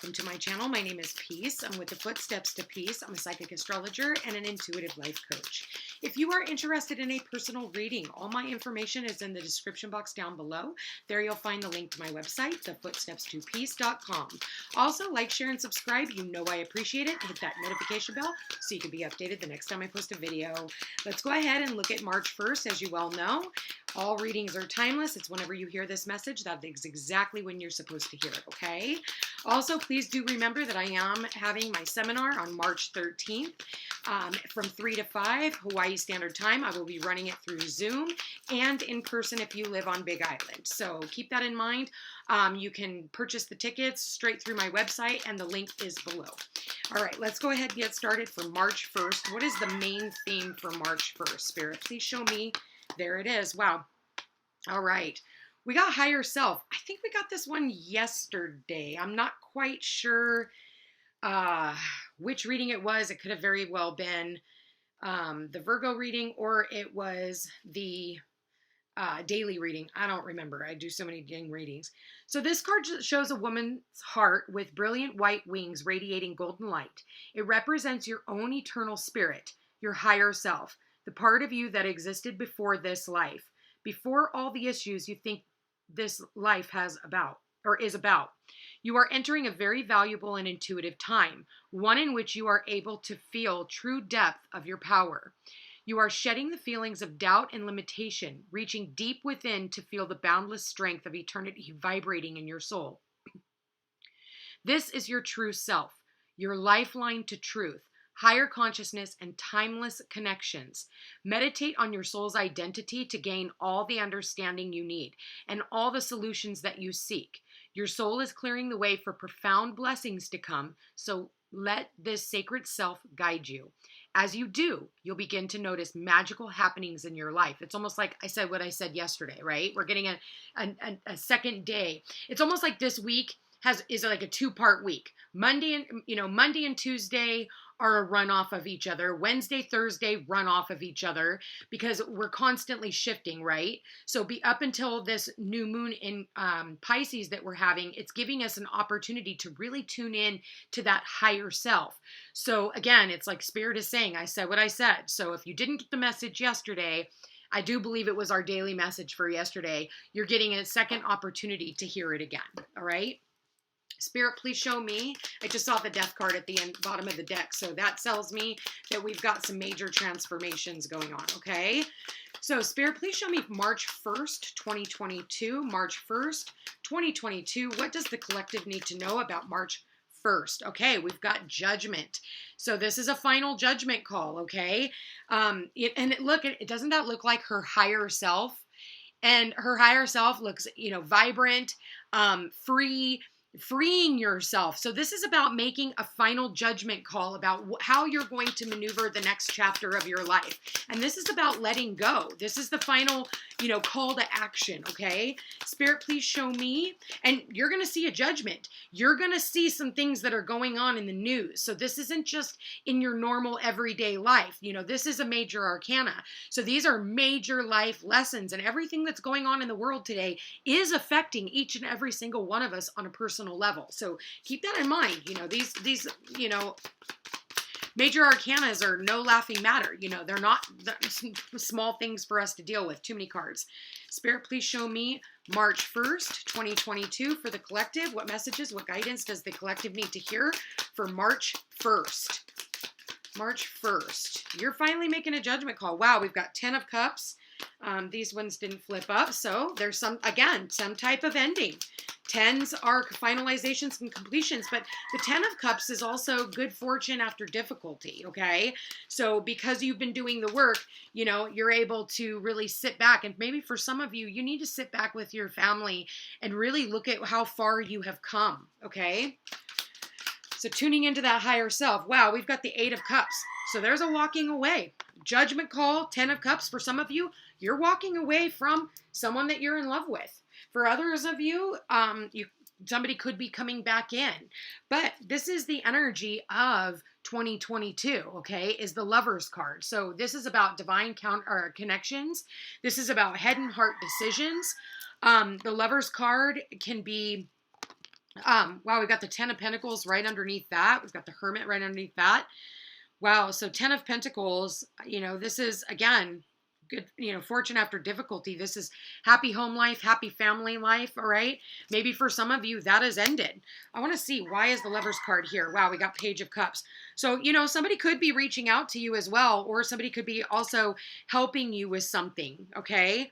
welcome to my channel. My name is Peace. I'm with the Footsteps to Peace. I'm a psychic astrologer and an intuitive life coach. If you are interested in a personal reading, all my information is in the description box down below. There you'll find the link to my website, thefootstepstopeace.com. Also, like, share, and subscribe. You know I appreciate it. Hit that notification bell so you can be updated the next time I post a video. Let's go ahead and look at March 1st. As you well know, all readings are timeless. It's whenever you hear this message, that is exactly when you're supposed to hear it, okay? Also, please do remember that I am having my seminar on March 13th from 3 to 5 Hawaii Standard Time. I will be running it through Zoom and in person if you live on Big Island. So keep that in mind. You can purchase the tickets straight through my website and the link is below. All right, let's go ahead and get started for March 1st. What is the main theme for March 1st? Spirit, please show me. There it is. Wow. All right. We got higher self. I think we got this one yesterday. I'm not quite sure which reading it was. It could have very well been the Virgo reading, or it was the daily reading. I don't remember. I do so many dang readings. So this card shows a woman's heart with brilliant white wings radiating golden light. It represents your own eternal spirit, your higher self, the part of you that existed before this life, before all the issues you think this life has about or is about. You are entering a very valuable and intuitive time, one in which you are able to feel true depth of your power. You are shedding the feelings of doubt and limitation, reaching deep within to feel the boundless strength of eternity vibrating in your soul. This is your true self, your lifeline to truth, higher consciousness, and timeless connections. Meditate on your soul's identity to gain all the understanding you need and all the solutions that you seek. Your soul is clearing the way for profound blessings to come, so let this sacred self guide you. As you do, you'll begin to notice magical happenings in your life. It's almost like I said what I said yesterday, right? We're getting a second day. It's almost like this week is like a two-part week. Monday and Tuesday are a run off of each other. Wednesday, Thursday run off of each other because we're constantly shifting, right? So be up until this new moon in Pisces that we're having, it's giving us an opportunity to really tune in to that higher self. So again, it's like Spirit is saying, I said what I said. So if you didn't get the message yesterday, I do believe it was our daily message for yesterday. You're getting a second opportunity to hear it again. All right. Spirit, please show me. I just saw the death card at the end, bottom of the deck. So that tells me that we've got some major transformations going on, okay? So Spirit, please show me March 1st, 2022. March 1st, 2022. What does the collective need to know about March 1st? Okay, we've got judgment. So this is a final judgment call, okay? Doesn't that look like her higher self? And her higher self looks, vibrant, freeing yourself. So this is about making a final judgment call about how you're going to maneuver the next chapter of your life. And this is about letting go. This is the final, call to action, okay? Spirit, please show me. And you're going to see a judgment. You're going to see some things that are going on in the news. So this isn't just in your normal everyday life. This is a major arcana. So these are major life lessons, and everything that's going on in the world today is affecting each and every single one of us on a personal level. So keep that in mind. These major arcanas are no laughing matter. They're not small things for us to deal with. Too many cards. Spirit, please show me March 1st, 2022 for the collective. What messages, what guidance does the collective need to hear for March 1st? March 1st. You're finally making a judgment call. Wow, we've got 10 of Cups. These ones didn't flip up. So there's some type of ending. Tens are finalizations and completions, but the 10 of Cups is also good fortune after difficulty, okay? So because you've been doing the work, you're able to really sit back, and maybe for some of you, you need to sit back with your family and really look at how far you have come, okay? So tuning into that higher self. Wow, we've got the 8 of Cups. So there's a walking away. Judgment call, 10 of Cups. For some of you, you're walking away from someone that you're in love with. For others of you, somebody could be coming back in. But this is the energy of 2022, okay, is the Lover's card. So this is about divine connections. This is about head and heart decisions. The Lover's card can be Wow, we've got the Ten of Pentacles right underneath that. We've got the Hermit right underneath that. Wow, so Ten of Pentacles, this is, again, good, fortune after difficulty. This is happy home life, happy family life, all right? Maybe for some of you, that has ended. I want to see, why is the Lover's card here? Wow, we got Page of Cups. So, somebody could be reaching out to you as well, or somebody could be also helping you with something, okay?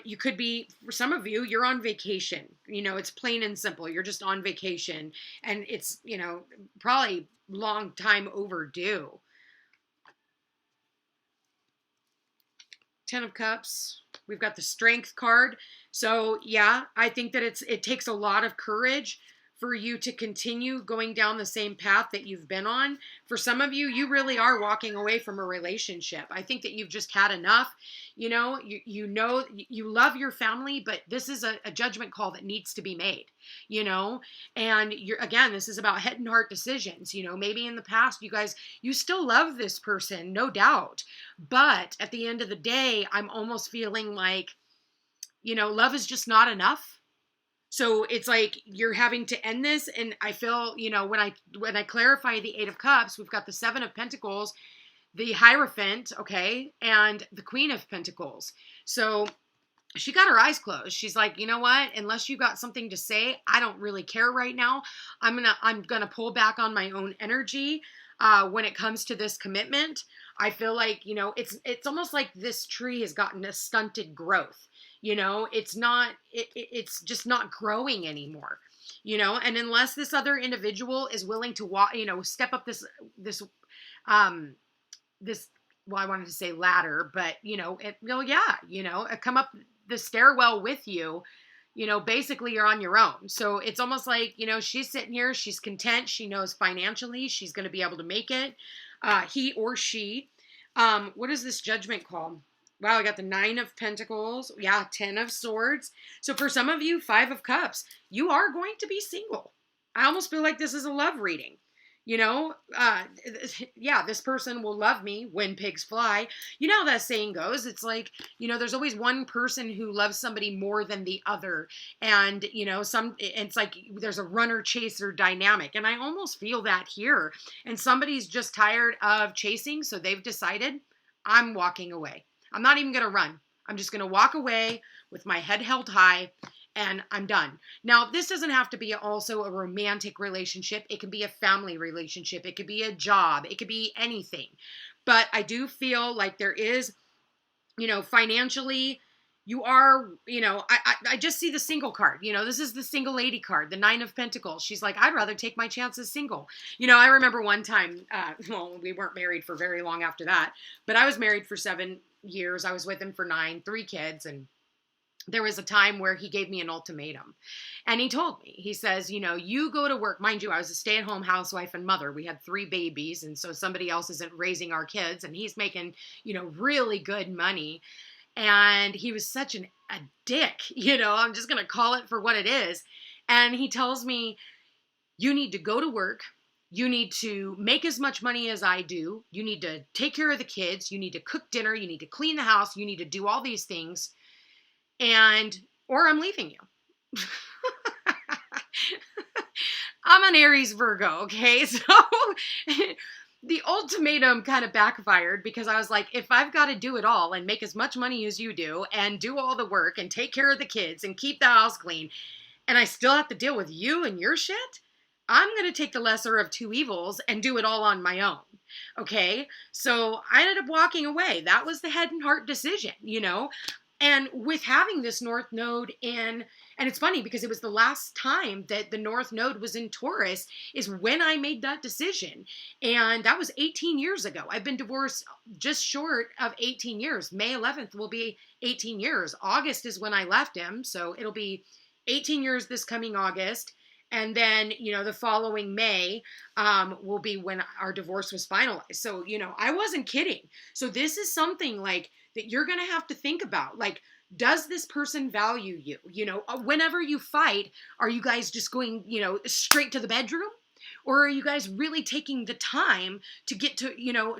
You could be, for some of you, you're on vacation. It's plain and simple. You're just on vacation, and it's, probably long time overdue. Ten of Cups. We've got the Strength card. So yeah, I think that it takes a lot of courage for you to continue going down the same path that you've been on. For some of you, you really are walking away from a relationship. I think that you've just had enough. You love your family, but this is a judgment call that needs to be made, and again, this is about head and heart decisions. Maybe in the past, you still love this person, no doubt. But at the end of the day, I'm almost feeling like, love is just not enough. So it's like you're having to end this. And I feel, when I clarify the Eight of Cups, we've got the Seven of Pentacles, the Hierophant, okay, and the Queen of Pentacles. So she got her eyes closed. She's like, you know what? Unless you got something to say, I don't really care right now. I'm gonna pull back on my own energy when it comes to this commitment. I feel like, it's almost like this tree has gotten a stunted growth. It's just not growing anymore, and unless this other individual is willing to walk, step up this, well, I wanted to say ladder, but come up the stairwell with you, basically you're on your own. So it's almost like, she's sitting here, she's content. She knows financially she's going to be able to make it. He or she, what is this judgment called? Wow, I got the Nine of Pentacles. Yeah, Ten of Swords. So for some of you, Five of Cups, you are going to be single. I almost feel like this is a love reading. Yeah, this person will love me when pigs fly. You know how that saying goes. It's like, there's always one person who loves somebody more than the other. And, it's like there's a runner chaser dynamic. And I almost feel that here. And somebody's just tired of chasing. So they've decided, I'm walking away. I'm not even going to run. I'm just going to walk away with my head held high, and I'm done. Now, this doesn't have to be also a romantic relationship. It can be a family relationship. It could be a job. It could be anything. But I do feel like there is, financially, you are, I just see the single card. This is the single lady card, the Nine of Pentacles. She's like, I'd rather take my chances single. I remember one time, we weren't married for very long after that, but I was married for 7 years. I was with him for 9, 3 kids. And there was a time where he gave me an ultimatum, and he told me, he says, you go to work. Mind you, I was a stay-at-home housewife and mother. We had 3 babies. And so somebody else isn't raising our kids, and he's making, really good money. And he was such a dick, I'm just going to call it for what it is. And he tells me, you need to go to work. You need to make as much money as I do. You need to take care of the kids. You need to cook dinner. You need to clean the house. You need to do all these things. Or I'm leaving you. I'm an Aries Virgo, okay? So the ultimatum kind of backfired because I was like, if I've got to do it all and make as much money as you do and do all the work and take care of the kids and keep the house clean, and I still have to deal with you and your shit, I'm going to take the lesser of 2 evils and do it all on my own. Okay? So I ended up walking away. That was the head and heart decision, And with having this North Node in, and it's funny because it was the last time that the North Node was in Taurus is when I made that decision. And that was 18 years ago. I've been divorced just short of 18 years. May 11th will be 18 years. August is when I left him. So it'll be 18 years this coming August. And then, the following May will be when our divorce was finalized. So, I wasn't kidding. So this is something like that you're going to have to think about. Like, does this person value you? Whenever you fight, are you guys just going, straight to the bedroom? Or are you guys really taking the time to get to,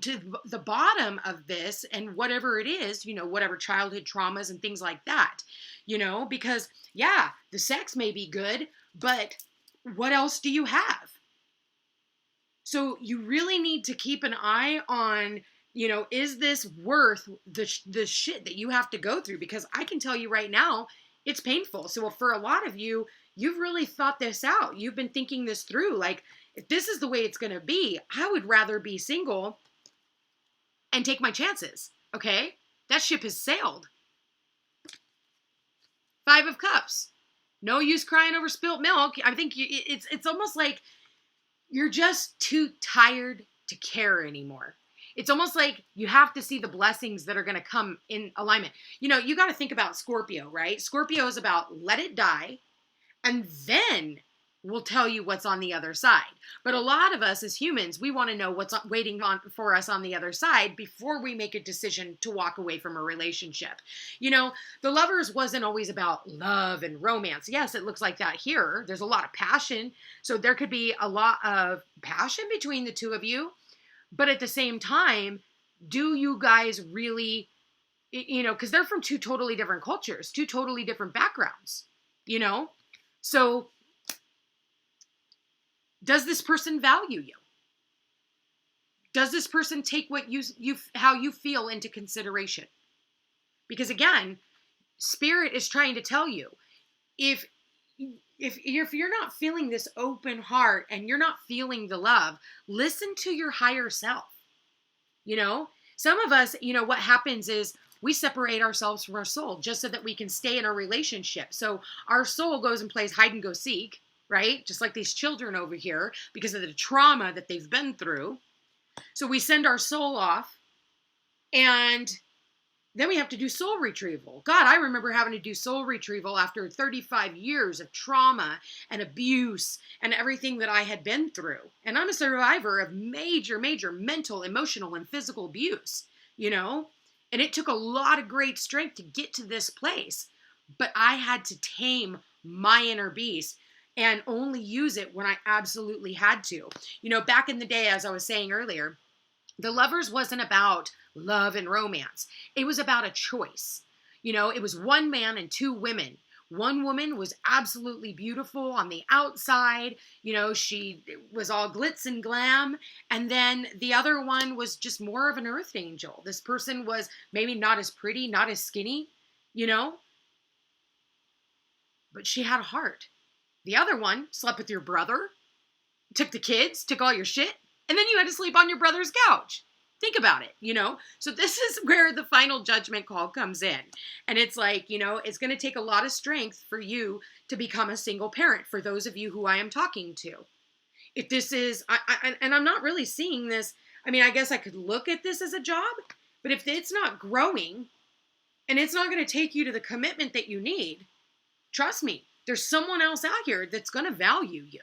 to the bottom of this and whatever it is, whatever childhood traumas and things like that, because yeah, the sex may be good, but what else do you have? So you really need to keep an eye on, is this worth the shit that you have to go through? Because I can tell you right now, it's painful. So for a lot of you, you've really thought this out. You've been thinking this through. Like, if this is the way it's going to be, I would rather be single and take my chances. Okay? That ship has sailed. 5 of Cups. No use crying over spilt milk. I think it's almost like you're just too tired to care anymore. It's almost like you have to see the blessings that are going to come in alignment. You got to think about Scorpio, right? Scorpio is about let it die, and then we'll tell you what's on the other side. But a lot of us as humans, we want to know what's waiting for us on the other side before we make a decision to walk away from a relationship. The Lovers wasn't always about love and romance. Yes, it looks like that here. There's a lot of passion. So there could be a lot of passion between the two of you. But at the same time, do you guys really, because they're from 2 totally different cultures, 2 totally different backgrounds, So does this person value you? Does this person take what how you feel into consideration? Because again, Spirit is trying to tell you, if you're not feeling this open heart and you're not feeling the love, listen to your higher self. Some of us, what happens is we separate ourselves from our soul just so that we can stay in a relationship. So our soul goes and plays hide and go seek, right? Just like these children over here, because of the trauma that they've been through. So we send our soul off, and then we have to do soul retrieval. God, I remember having to do soul retrieval after 35 years of trauma and abuse and everything that I had been through. And I'm a survivor of major, major mental, emotional, and physical abuse, And it took a lot of great strength to get to this place. But I had to tame my inner beast and only use it when I absolutely had to. Back in the day, as I was saying earlier, the Lovers wasn't about love and romance. It was about a choice. It was 1 man and 2 women. One woman was absolutely beautiful on the outside. She was all glitz and glam. And then the other one was just more of an earth angel. This person was maybe not as pretty, not as skinny, but she had a heart. The other one slept with your brother, took the kids, took all your shit, and then you had to sleep on your brother's couch. Think about it, So this is where the final judgment call comes in. And it's like, it's going to take a lot of strength for you to become a single parent, for those of you who I am talking to. If this is, and I'm not really seeing this, I guess I could look at this as a job, but if it's not growing and it's not going to take you to the commitment that you need, trust me, there's someone else out here that's going to value you.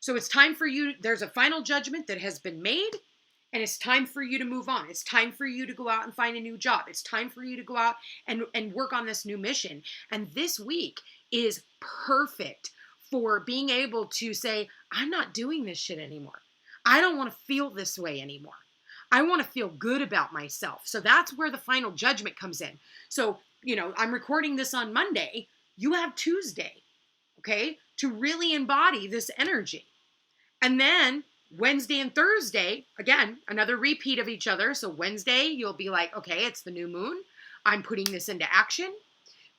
So it's time for you. There's a final judgment that has been made, and it's time for you to move on. It's time for you to go out and find a new job. It's time for you to go out and work on this new mission. And this week is perfect for being able to say, I'm not doing this shit anymore. I don't want to feel this way anymore. I want to feel good about myself. So that's where the final judgment comes in. So, I'm recording this on Monday. You have Tuesday, okay, to really embody this energy. And then Wednesday and Thursday, again, another repeat of each other. So Wednesday, you'll be like, okay, it's the new moon. I'm putting this into action.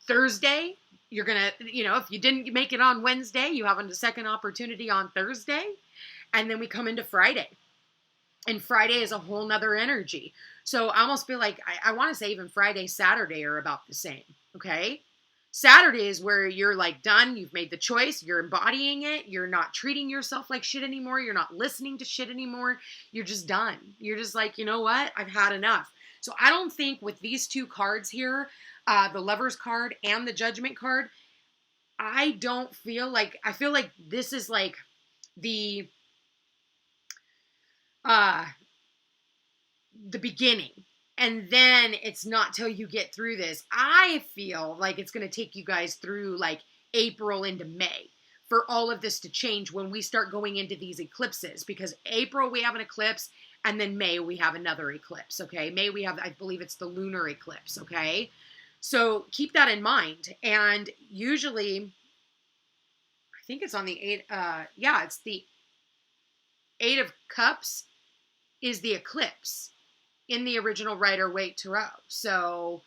Thursday, you're going to, if you didn't make it on Wednesday, you have a second opportunity on Thursday. And then we come into Friday. And Friday is a whole nother energy. So I almost feel like, I want to say even Friday, Saturday are about the same, okay? Saturday is where you're like done. You've made the choice. You're embodying it. You're not treating yourself like shit anymore. You're not listening to shit anymore. You're just done. You're just like, you know what? I've had enough. So I don't think with these 2 cards here, the Lovers card and the Judgment card, I feel like this is like the beginning. And then it's not till you get through this. I feel like it's going to take you guys through like April into May for all of this to change when we start going into these eclipses. Because April we have an eclipse, and then May we have another eclipse, okay? May we have, I believe it's the lunar eclipse, okay? So keep that in mind. And usually, I think it's on the eight. Yeah, it's the Eight of Cups is the eclipse in the original Rider-Waite Tarot. So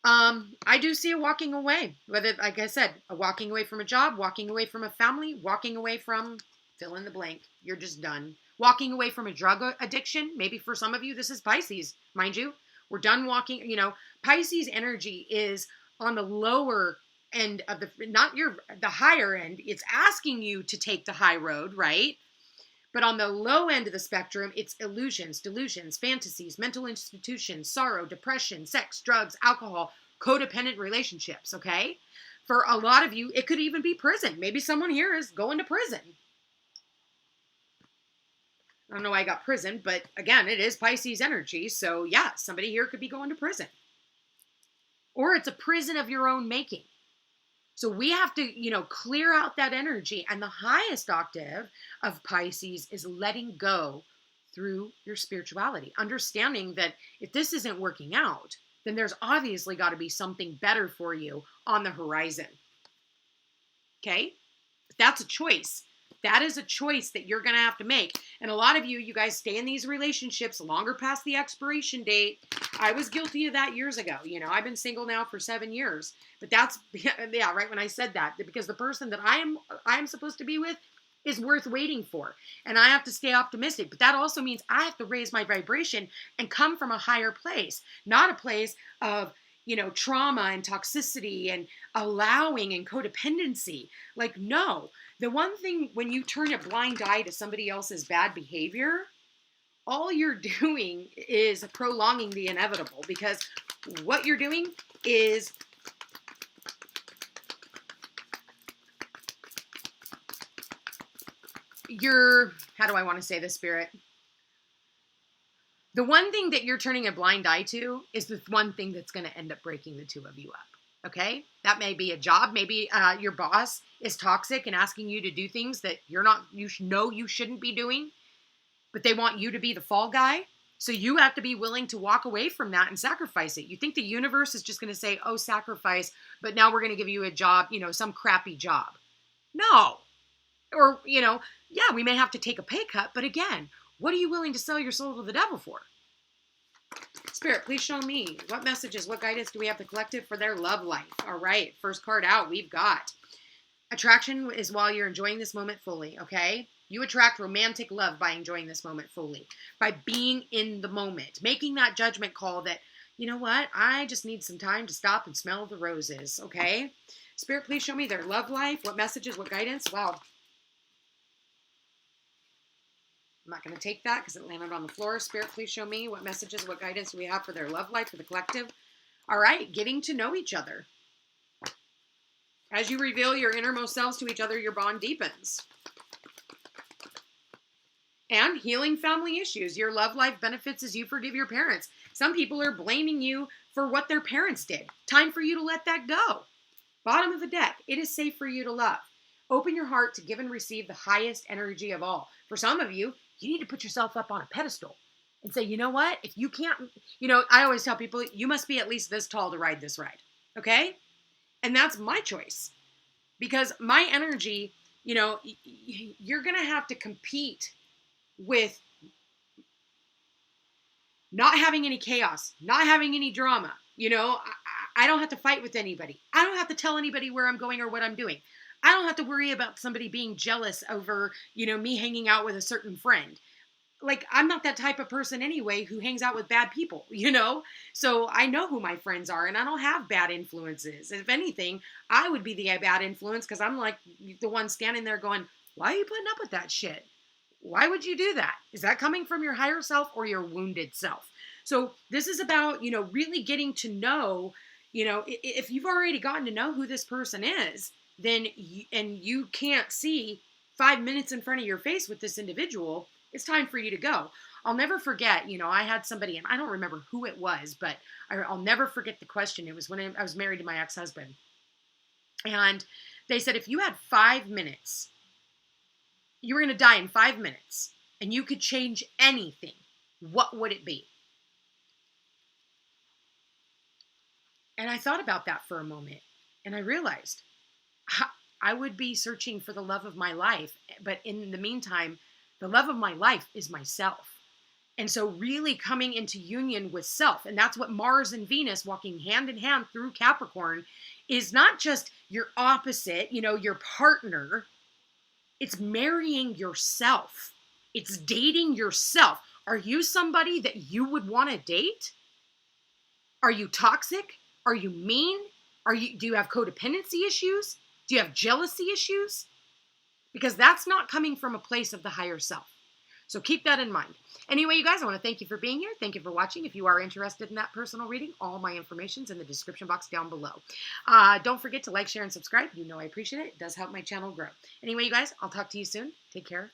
I do see a walking away, whether, like I said, a walking away from a job, walking away from a family, walking away from fill in the blank. You're just done. Walking away from a drug addiction. Maybe for some of you, this is Pisces, mind you. We're done walking. You know, Pisces energy is on the lower end of the higher end. It's asking you to take the high road, right? But on the low end of the spectrum, it's illusions, delusions, fantasies, mental institutions, sorrow, depression, sex, drugs, alcohol, codependent relationships, okay? For a lot of you, it could even be prison. Maybe someone here is going to prison. I don't know why I got prison, but again, it is Pisces energy. So yeah, somebody here could be going to prison. Or it's a prison of your own making. So we have to, clear out that energy. And the highest octave of Pisces is letting go through your spirituality. Understanding that if this isn't working out, then there's obviously got to be something better for you on the horizon. Okay? That's a choice. That is a choice that you're going to have to make. And a lot of you guys stay in these relationships longer past the expiration date. I was guilty of that years ago. I've been single now for 7 years. But that's, yeah, right when I said that. Because the person that I am supposed to be with is worth waiting for. And I have to stay optimistic. But that also means I have to raise my vibration and come from a higher place. Not a place of trauma and toxicity and allowing and codependency. Like, no. The one thing when you turn a blind eye to somebody else's bad behavior, all you're doing is prolonging the inevitable, because what you're doing is how do I want to say this, Spirit? The one thing that you're turning a blind eye to is the one thing that's going to end up breaking the two of you up. Okay? That may be a job. Maybe your boss is toxic and asking you to do things that you shouldn't be doing, but they want you to be the fall guy. So you have to be willing to walk away from that and sacrifice it. You think the universe is just going to say, oh, sacrifice, but now we're going to give you a job, some crappy job. No. Or, yeah, we may have to take a pay cut, but again, what are you willing to sell your soul to the devil for? Spirit, please show me what messages, what guidance do we have the collective for their love life? All right, first card out, we've got attraction is while you're enjoying this moment fully, okay? You attract romantic love by enjoying this moment fully, by being in the moment, making that judgment call that, you know what, I just need some time to stop and smell the roses, okay? Spirit, please show me their love life, what messages, what guidance? Wow. I'm not going to take that because it landed on the floor. Spirit, please show me what messages, what guidance do we have for their love life, for the collective. All right, getting to know each other. As you reveal your innermost selves to each other, your bond deepens. And healing family issues. Your love life benefits as you forgive your parents. Some people are blaming you for what their parents did. Time for you to let that go. Bottom of the deck. It is safe for you to love. Open your heart to give and receive the highest energy of all. For some of you, you need to put yourself up on a pedestal and say, you know what? If you can't, I always tell people, you must be at least this tall to ride this ride. Okay? And that's my choice. Because my energy, you're going to have to compete with not having any chaos, not having any drama. I don't have to fight with anybody. I don't have to tell anybody where I'm going or what I'm doing. I don't have to worry about somebody being jealous over, me hanging out with a certain friend. Like, I'm not that type of person anyway who hangs out with bad people, So I know who my friends are, and I don't have bad influences. If anything, I would be the bad influence because I'm like the one standing there going, why are you putting up with that shit? Why would you do that? Is that coming from your higher self or your wounded self? So this is about, really getting to know, if you've already gotten to know who this person is, then you can't see 5 minutes in front of your face with this individual, it's time for you to go. I'll never forget, I had somebody, and I don't remember who it was, but I'll never forget the question. It was when I was married to my ex-husband. And they said, if you had 5 minutes, you were going to die in 5 minutes, and you could change anything, what would it be? And I thought about that for a moment, and I realized, I would be searching for the love of my life. But in the meantime, the love of my life is myself. And so really coming into union with self, and that's what Mars and Venus walking hand in hand through Capricorn is not just your opposite, your partner. It's marrying yourself. It's dating yourself. Are you somebody that you would want to date? Are you toxic? Are you mean? Do you have codependency issues? Do you have jealousy issues? Because that's not coming from a place of the higher self. So keep that in mind. Anyway, you guys, I want to thank you for being here. Thank you for watching. If you are interested in that personal reading, all my information's in the description box down below. Don't forget to like, share, and subscribe. You know I appreciate it. It does help my channel grow. Anyway, you guys, I'll talk to you soon. Take care.